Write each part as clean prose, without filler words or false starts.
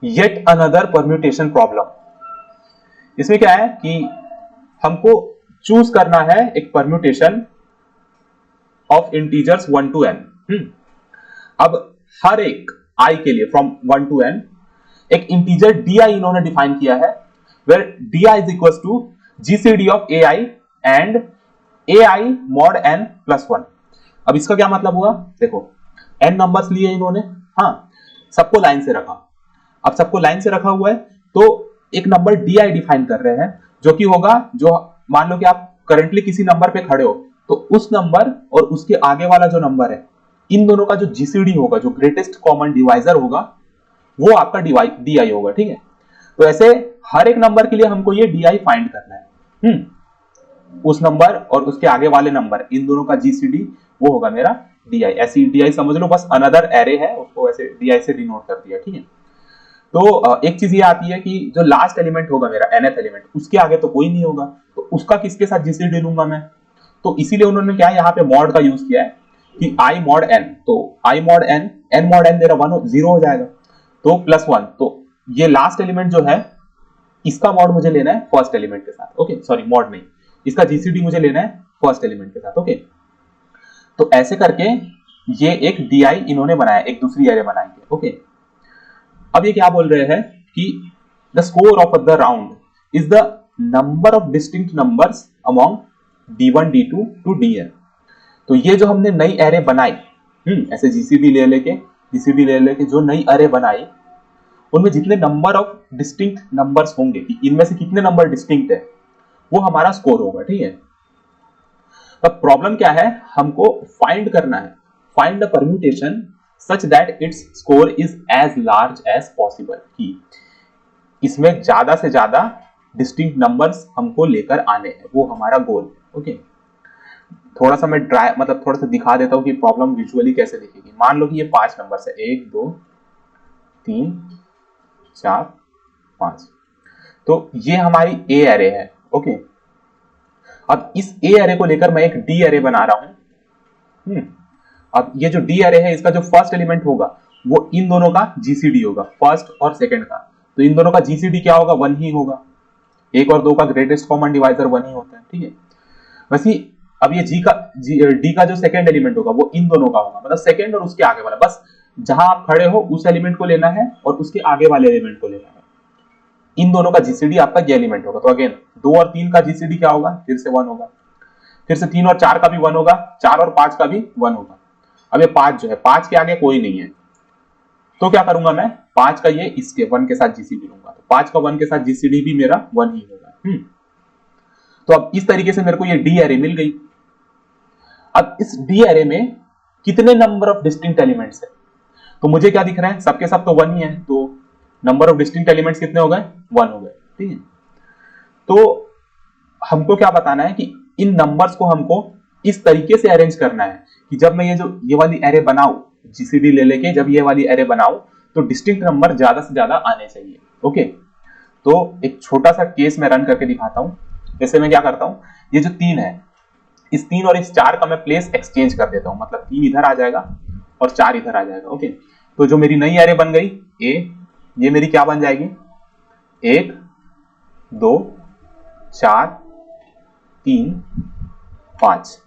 Yet another permutation problem. इसमें क्या है कि हमको चूज करना है एक permutation of integers 1 to n। अब हर एक i के लिए फ्रॉम 1 to n एक इंटीजर di इन्होंने डिफाइन किया है, where di is equal to GCD of ai and ai mod n plus 1। अब इसका क्या मतलब हुआ, देखो n नंबर्स लिए इन्होंने, हाँ सबको लाइन से रखा। अब सबको लाइन से रखा हुआ है तो एक नंबर di डिफाइन कर रहे हैं, जो कि होगा, जो मान लो कि आप करंटली किसी नंबर पे खड़े हो तो उस नंबर और उसके आगे वाला जो नंबर है, इन दोनों का जो जीसीडी होगा, जो ग्रेटेस्ट कॉमन डिवाइजर होगा, वो आपका di होगा। ठीक है, तो ऐसे हर एक नंबर के लिए हमको ये di फाइंड करना है। उस नंबर और उसके आगे वाले नंबर, इन दोनों का जीसीडी वो होगा मेरा di। ऐसी di समझ लो, बस अनदर एरे है, उसको ऐसे di से डिनोट कर दिया। ठीक है, तो एक चीज ये आती है कि जो लास्ट एलिमेंट होगा मेरा nth एलिमेंट, उसके आगे तो कोई नहीं होगा, तो उसका किसके साथ जीसीडी लूंगा मैं, तो इसीलिए उन्होंने क्या यहाँ पे मॉड का यूज किया है कि i mod n। तो i mod n, n mod n मेरा 0 हो जाएगा, तो प्लस 1, तो ये लास्ट एलिमेंट जो है इसका मॉड मुझे लेना है फर्स्ट एलिमेंट के साथ। ओके, सॉरी मॉड नहीं, इसका जीसीडी मुझे लेना है फर्स्ट एलिमेंट के साथ। ओके, तो ऐसे करके ये एक di इन्होंने बनाया, एक दूसरी एरे बनाएंगे। ओके, अब ये क्या बोल रहे हैं कि the score of the round is the number of distinct numbers among d1 d2 to dn। तो ये जो हमने नई एरे बनाई, ऐसे जीसीडी ले लेके जो नई एरे बनाई, उनमें जितने नंबर ऑफ डिस्टिंक्ट नंबर्स होंगे कि इनमें से कितने नंबर डिस्टिंक्ट है, वो हमारा स्कोर होगा। ठीक है, अब प्रॉब्लम क्या है, हमको फाइंड करना है, find the permutation such that its score is as large as possible, कि इसमें ज्यादा से ज्यादा डिस्टिंक्ट नंबर्स हमको लेकर आने हैं, वो हमारा गोल है। ओके, थोड़ा सा मैं थोड़ा सा दिखा देता हूं कि प्रॉब्लम विजुअली कैसे दिखेगी। मान लो कि ये 5 नंबर है, 1 2 3 4 5, तो ये हमारी ए एरे है। ओके, अब इस ए एरे को लेकर मैं एक डी एरे बना रहा हूं। अब ये जो डी एरे है, इसका जो फर्स्ट एलिमेंट होगा वो इन दोनों का जीसीडी होगा, फर्स्ट और सेकंड का, तो इन दोनों का जीसीडी क्या होगा, 1 ही होगा। 1 और 2 का ग्रेटेस्ट कॉमन डिवाइजर 1 ही होता है। ठीक है, वैसे अब ये डी का जो सेकंड एलिमेंट होगा वो इन दोनों का होगा, मतलब सेकंड और उसके आगे वाला, बस जहां आप खड़े हो उस एलिमेंट को लेना है और उसके आगे वाले एलिमेंट को लेना है। इन दोनों का जीसीडी आपका ये एलिमेंट होगा। तो अगेन 2 और 3 का जीसीडी क्या होगा, फिर से 1 होगा, फिर से 3 और 4 का भी 1 होगा, 4 और 5 का भी 1 होगा। अब ये 5 जो है, 5 के आगे कोई नहीं है, तो क्या करूंगा मैं, 5 का ये इसके 1 के साथ जीसीडी लूंगा, तो 5 का 1 के साथ जीसीडी भी मेरा 1 ही होगा। तो अब इस तरीके से मेरे को ये डी एरे मिल गई। अब इस डी एरे में कितने नंबर ऑफ डिस्टिंक्ट एलिमेंट्स है, तो मुझे क्या दिख रहा है, सबके सब तो 1 ही है, तो नंबर ऑफ डिस्टिंक्ट एलिमेंट्स कितने हो गए, 1 हो गए। ठीक है, तो हमको क्या बताना है कि इन नंबर्स को हमको इस तरीके से अरेंज करना है कि जब मैं ये वाली एरे बनाऊं, जीसीडी ले लेके जब ये वाली एरे बनाऊं, तो डिस्टिंक्ट नंबर ज्यादा से ज्यादा आने चाहिए। ओके, तो एक छोटा सा केस मैं रन करके दिखाता हूं। जैसे मैं क्या करता हूं, ये जो 3 है, इस 3 और इस 4 का मैं प्लेस एक्सचेंज कर देता हूं, मतलब 3 इधर आ जाएगा और 4 इधर आ जाएगा। ओके, तो जो मेरी नई एरे बन गई ए, ये मेरी क्या बन जाएगी, 1 2 4 3 5,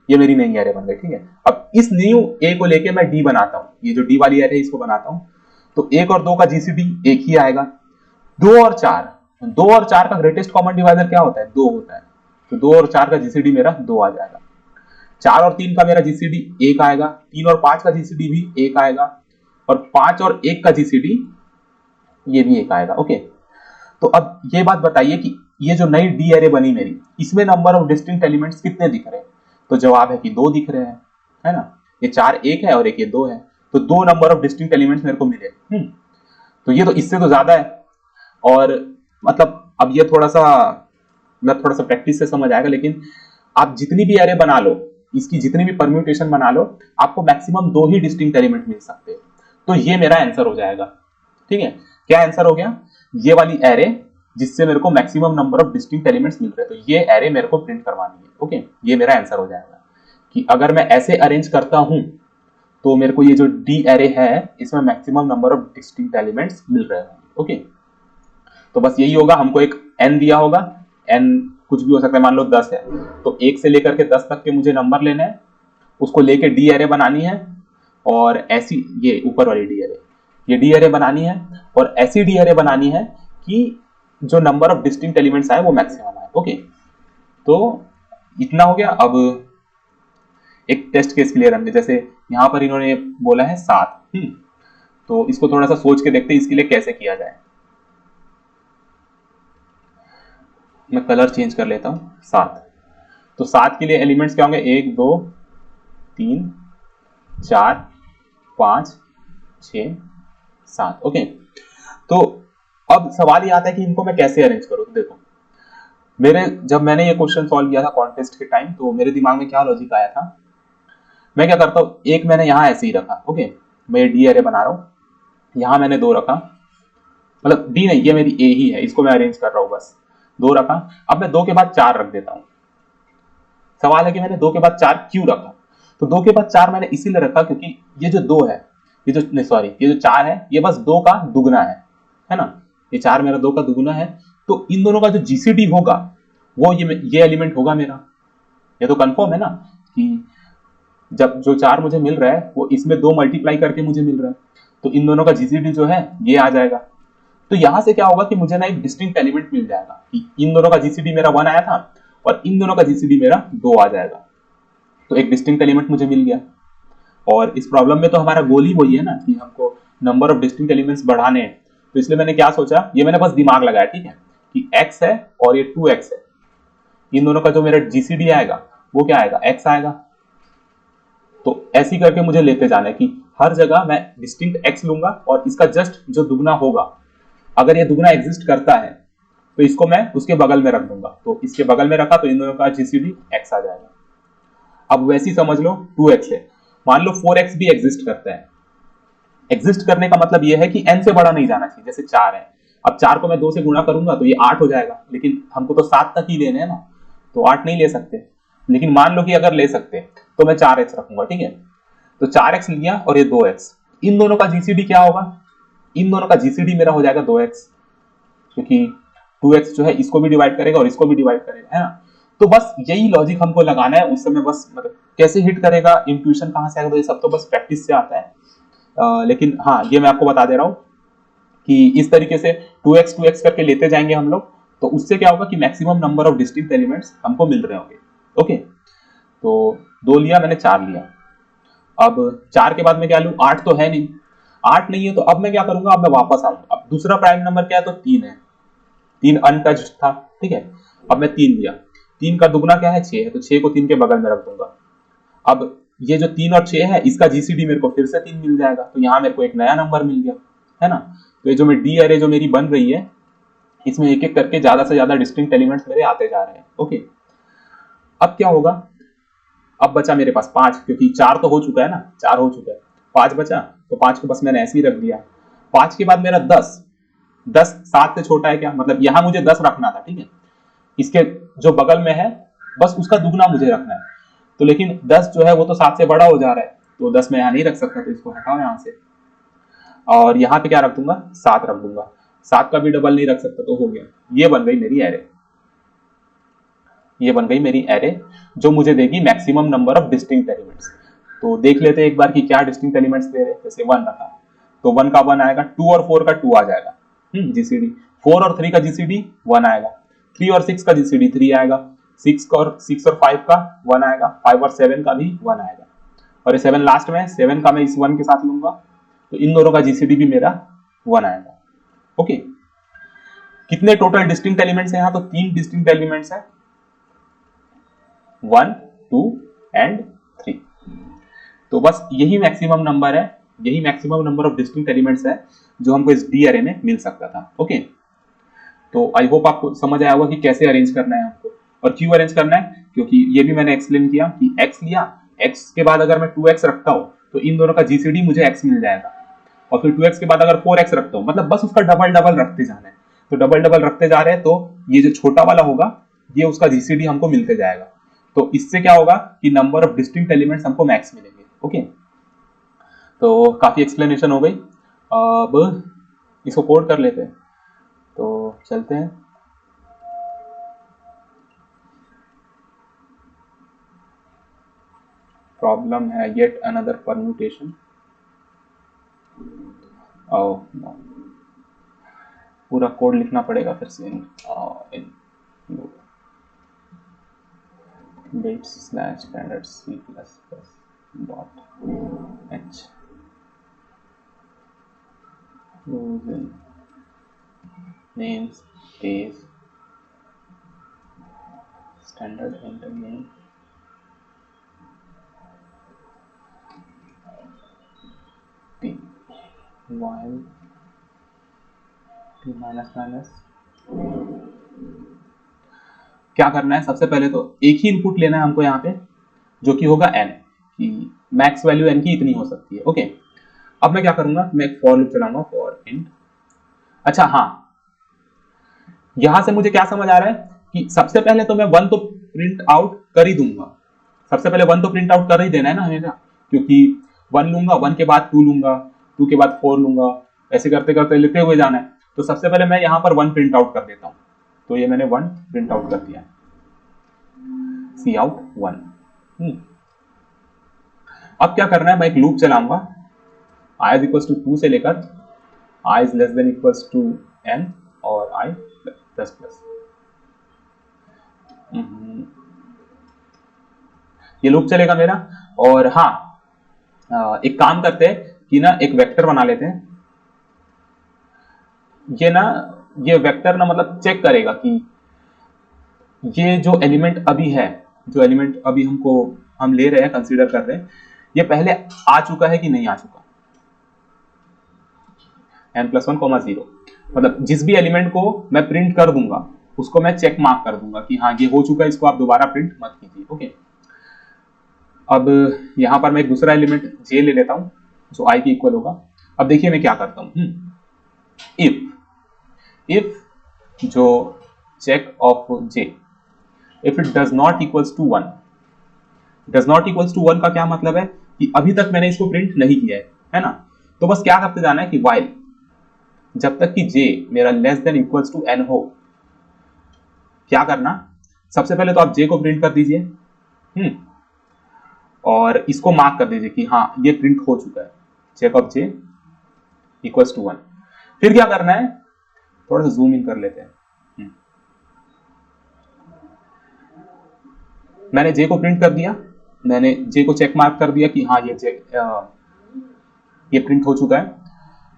ये मेरी नई एरे बन गई। ठीक है, अब इस न्यू ए को लेके मैं डी बनाता हूं, ये जो डी वाली एरे है इसको बनाता हूं, तो 1 और 2 का जीसीडी 1 ही आएगा। 2 और 4 का ग्रेटेस्ट कॉमन डिवाइजर क्या होता है, 2 होता है, तो 2 और 4 का जीसीडी मेरा 2 आ जाएगा। 4 और 3 का मेरा जीसीडी 1 आएगा, 3 और 5 का जीसीडी भी 1 आएगा, और 5 और 1 का जीसीडी ये भी 1 आएगा। ओके, तो अब ये बात बताइए कि ये जो नई डी एरे बनी मेरी, इसमें नंबर ऑफ डिस्टिंक्ट एलिमेंट्स कितने दिख रहे हैं, तो जवाब है कि 2 दिख रहे हैं, है ना। ये 4 1 है और एक ये 2 है, तो 2 नंबर ऑफ डिस्टिंक्ट एलिमेंट्स मेरे को मिले। तो ये तो इससे तो ज्यादा है, और मतलब अब ये थोड़ा सा प्रैक्टिस से समझ आएगा, लेकिन आप जितनी भी एरे बना लो, इसकी जितनी भी परम्यूटेशन बना लो, आपको मैक्सिमम 2 ही डिस्टिंक्ट एलिमेंट मिल सकते हैं। तो ये मेरा आंसर हो जाएगा। ठीक है, क्या आंसर हो गया, ये वाली एरे जिससे मेरे को maximum number of distinct elements मिल रहे हैं, तो ये एरे मेरे को प्रिंट करवानी है। ओके, ये मेरा आंसर हो जाएगा कि अगर मैं ऐसे अरेंज करता हूं तो मेरे को ये जो डी एरे है इसमें maximum number of distinct elements मिल रहे हैं। ओके, तो बस यही होगा, हमको एक n दिया होगा, n कुछ भी हो सकता है, मान लो 10 है, तो 1 से लेकर के 10 तक के मुझे नंबर लेने हैं, उसको लेके डी एरे बनानी है, और ऐसी ये ऊपर वाली डी एरे, ये डी एरे बनानी है, और ऐसी डी एरे बनानी है कि जो नंबर ऑफ डिस्टिंक्ट एलिमेंट्स आए वो मैक्सिमम आए। ओके, तो इतना हो गया। अब एक टेस्ट केस क्लियर हमने, जैसे यहां पर इन्होंने बोला है 7, तो इसको थोड़ा सा सोच के देखते हैं इसके लिए कैसे किया जाए। मैं कलर चेंज कर लेता हूं। 7, तो 7 के लिए एलिमेंट्स क्या होंगे, 1 2 3 4 5 6 7। ओके, तो अब सवाल ये आता है कि इनको मैं कैसे अरेंज करूं। तो देखो, जब मैंने ये क्वेश्चन सॉल्व किया था कॉन्टेस्ट के टाइम, तो मेरे दिमाग में क्या लॉजिक आया था, मैं क्या करता हूं, एक मैंने यहां ऐसे ही रखा। ओके, मैं डी एरे बना रहा हूं, यहां मैंने 2 रखा, मतलब डी नहीं, ये मेरी ए ही है, इसको मैं अरेंज कर रहा हूं, बस 2 रखा। अब मैं 2 के बाद 4 रख देता हूं। सवाल है कि मैंने 2 के बाद 4 क्यों रखा, तो 2 के बाद 4 मैंने इसीलिए रखा क्योंकि ये जो 2 है, ये जो सॉरी ये जो 4 है, ये बस 2 का दुगना है ना, ये 4 मेरा 2 का दुगना है, तो इन दोनों का जो जीसीडी होगा वो ये एलिमेंट होगा मेरा। ये तो कंफर्म है ना कि जब जो 4 मुझे मिल रहा है वो इसमें 2 मल्टीप्लाई करके मुझे मिल रहा है, तो इन दोनों का जीसीडी जो है ये आ जाएगा। तो यहां से क्या होगा कि मुझे ना एक डिस्टिंक्ट एलिमेंट मिल जाएगा कि इन दोनों का जीसीडी मेरा 1 आया था और इन दोनों का जीसीडी मेरा 2 आ जाएगा, तो एक डिस्टिंक्ट एलिमेंट मुझे मिल गया। और इस प्रॉब्लम में तो हमारा गोल ही वही है ना कि हमको नंबर ऑफ डिस्टिंक्ट एलिमेंट्स बढ़ाने हैं, तो इसलिए मैंने क्या सोचा, ये मैंने बस दिमाग लगाया, ठीक है, कि x है और ये 2x है, इन दोनों का जो मेरा जीसीडी आएगा वो क्या आएगा, x आएगा। तो ऐसे ही करके मुझे लेते जाना है कि हर जगह मैं डिस्टिंक्ट x लूंगा और इसका जस्ट जो दुगना होगा, अगर ये दुगना एग्जिस्ट करता है तो इसको मैं उसके बगल में रख दूंगा, तो इसके बगल में रखा तो इन दोनों का जीसीडी x आ जाएगा। अब वैसे ही समझ लो 2x है, मान लो 4x भी एग्जिस्ट करता है। एग्जिस्ट करने का मतलब यह है कि n से बड़ा नहीं जाना चाहिए, जैसे 4 है, अब 4 को मैं 2 से गुणा करूंगा तो ये 8 हो जाएगा, लेकिन हमको तो 7 तक ही लेने हैं ना, तो 8 नहीं ले सकते। लेकिन मान लो कि अगर ले सकते तो मैं 4x रखूंगा, ठीक है, तो 4x लिया और ये 2x, इन दोनों का जीसीडी क्या होगा, इन दोनों का जीसीडी मेरा हो जाएगा 2x, क्योंकि 2x जो है इसको भी डिवाइड करेगा और इसको भी डिवाइड करेगा, है ना। तो बस यही लॉजिक हमको लगाना है, उस समय बस मतलब कैसे हिट करेगा, इंट्यूशन कहां से आएगा, तो ये सब तो बस प्रैक्टिस से आता है। लेकिन हाँ, ये मैं आपको बता दे रहा हूं कि इस तरीके से 2x करके लेते जाएंगे हम लोग, तो उससे क्या होगा कि maximum number of distinct elements हमको मिल रहे होंगे। ओके, तो 2 लिया मैंने, 4 लिया, अब 4 के बाद में क्या लूं, 8 तो है नहीं, 8 नहीं है, तो अब मैं क्या करूंगा, अब मैं वापस आऊंगा। अब दूसरा प्राइम नंबर क्या है, तो 3 है, 3 अनटच्ड था, ठीक है, अब मैं 3 लिया, 3 का दुगना क्या है, 6 है, तो 6 को 3 के बगल में रख दूंगा। अब ये जो 3 और 6 है, इसका जीसीडी मेरे को फिर से 3 मिल जाएगा, तो यहां मेरे को एक नया नंबर मिल गया, है ना। तो ये जो मैं डी अरे जो मेरी बन रही है, इसमें एक एक करके ज्यादा से ज्यादा डिस्टिंक्ट एलिमेंट्स मेरे आते जा रहे हैं। ओके, अब क्या होगा, अब बचा मेरे पास 5, क्योंकि 4 तो हो चुका है ना, 4 हो चुका है, 5 बचा, तो 5 को बस मैंने ऐसे ही रख दिया। 5 के बाद मेरा 10, 10 7 से छोटा है क्या, मतलब यहां मुझे 10 रखना था, ठीक है, इसके जो बगल में है बस उसका दुगना मुझे रखना है, तो लेकिन 10 जो है वो तो 7 से बड़ा हो जा रहा है, तो 10 मैं यहाँ नहीं रख सकता, तो इसको हटाओ यहाँ से, और यहाँ पे क्या रख दूंगा, 7 रख दूंगा, 7 का भी डबल नहीं रख सकता, तो हो गया, ये बन गई मेरी एरे, ये बन गई मेरी एरे जो मुझे देगी maximum number of distinct elements. तो देख लेते हैं एक बार कि क्या डिस्टिंक्ट एलिमेंट्स दे रहे हैं। जैसे 1 रखा तो 1 का 1 आएगा, 2 और 4 का 2 आ जाएगा, जीसीडी 4 और 3 का जीसीडी 1 आएगा, 3 और 6 का जीसीडी 3 आएगा, 6 और 5 का 1 आएगा, 5 और 7 का भी 1 आएगा, और ये 7 लास्ट में, 7 का मैं इस 1 के साथ लूंगा, तो इन दोनों का जीसीडी भी मेरा 1 आएगा। ओके, कितने टोटल डिस्टिंक्ट एलिमेंट्स है यहाँ, तो 3 डिस्टिंक्ट एलिमेंट्स है, 1 2 एंड 3। तो बस यही मैक्सिमम नंबर है, यही maximum number of distinct elements है जो हमको इस डी अरे में मिल सकता था। ओके, तो आई होप आपको समझ आया होगा कि कैसे अरेंज करना है हमको और क्यों अरेंज करना है, क्योंकि ये भी मैंने एक्सप्लेन किया कि x लिया, x के बाद अगर मैं 2x रखता हूं तो इन दोनों का जीसीडी मुझे x मिल जाएगा, और फिर 2x के बाद अगर 4x रखता हूं, मतलब बस उसका डबल डबल रखते जाना है, तो डबल डबल रखते जा रहे हैं, तो ये जो छोटा वाला होगा ये उसका जीसीडी हमको मिलते जाएगा, तो इससे क्या होगा कि नंबर ऑफ डिस्टिंक्ट एलिमेंट्स हमको मैक्स मिलेंगे। ओके, तो काफी एक्सप्लेनेशन हो गई। अब इसको कोड कर लेते हैं। तो चलते हैं। प्रॉब्लम है येट अनदर परम्यूटेशन। पूरा कोड लिखना पड़ेगा फिर से इन bits slash standard C++ dot h using namespace standard enter name p while p minus minus। क्या करना है, सबसे पहले तो एक ही इनपुट लेना है हमको यहाँ पे, जो कि होगा n, कि मैक्स वैल्यू n की इतनी हो सकती है। ओके, अब मैं क्या करूंगा, मैं एक फॉर लूप चलाऊंगा फॉर इंट। अच्छा हाँ, यहां से मुझे क्या समझ आ रहा है कि सबसे पहले तो मैं 1 तो प्रिंट आउट कर ही दूंगा। सबसे पहले 1 तो प्रिंट आउट कर ही देना है ना हमेशा, क्योंकि 1 लूंगा, 1 के बाद 2 लूंगा, 2 के बाद 4 लूंगा, ऐसे करते करते लेते हुए जाना है। तो सबसे पहले मैं यहाँ पर 1 प्रिंट आउट कर देता हूँ। तो ये मैंने 1 प्रिंट आउट कर दिया, सी आउट 1। अब क्या करना है, मैं एक लूप चलाऊंगा i इज इक्वल टू 2 से लेकर i is less than equal to n और i प्लस प्लस। ये लूप चलेगा मेरा। और हाँ, एक काम करते हैं कि ना एक वेक्टर बना लेते हैं। ये वेक्टर ना मतलब चेक करेगा कि ये जो एलिमेंट अभी है, जो एलिमेंट अभी हम ले रहे हैं, कंसीडर कर रहे हैं, ये पहले आ चुका है कि नहीं आ चुका। n+1, 0 मतलब जिस भी एलिमेंट को मैं प्रिंट कर दूंगा उसको मैं चेक मार्क कर दूंगा कि हाँ ये हो चुका है, इसको आप दोबारा प्रिंट मत कीजिए। ओके, अब यहां पर मैं एक दूसरा एलिमेंट j ले लेता हूं जो i के इक्वल होगा। अब देखिए मैं क्या करता हूं, इफ जो check of j if it does not equals to 1। Does not equals to 1 का क्या मतलब है कि अभी तक मैंने इसको प्रिंट नहीं किया है ना। तो बस क्या करते जाना है कि while जब तक कि j मेरा less than equals to n हो, क्या करना, सबसे पहले तो आप j को प्रिंट कर दीजिए और इसको मार्क कर दीजिए कि हाँ ये प्रिंट हो चुका है, check of j equals to 1। फिर क्या करना है, थोड़ा सा जूम इन कर लेते हैं। मैंने j को प्रिंट कर दिया, मैंने j को चेक मार्क कर दिया कि हाँ ये प्रिंट हो चुका है।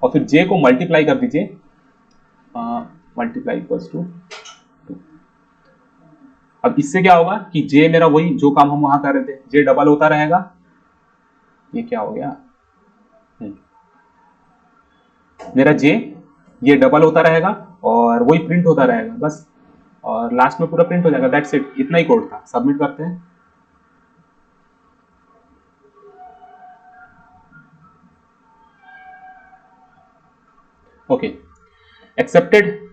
और फिर j को मल्टीप्लाई कर दीजिए, मल्टीप्लाई इक्वल्स टू 2। अब इससे क्या होगा कि j मेरा वही जो काम हम वहां कर रहे थे, j डबल होता रहेगा। ये क्या हो गया, मेरा j ये डबल होता रहेगा और वही प्रिंट होता रहेगा बस, और लास्ट में पूरा प्रिंट हो जाएगा। दैट्स इट, इतना ही कोड था। सबमिट करते हैं। Okay, accepted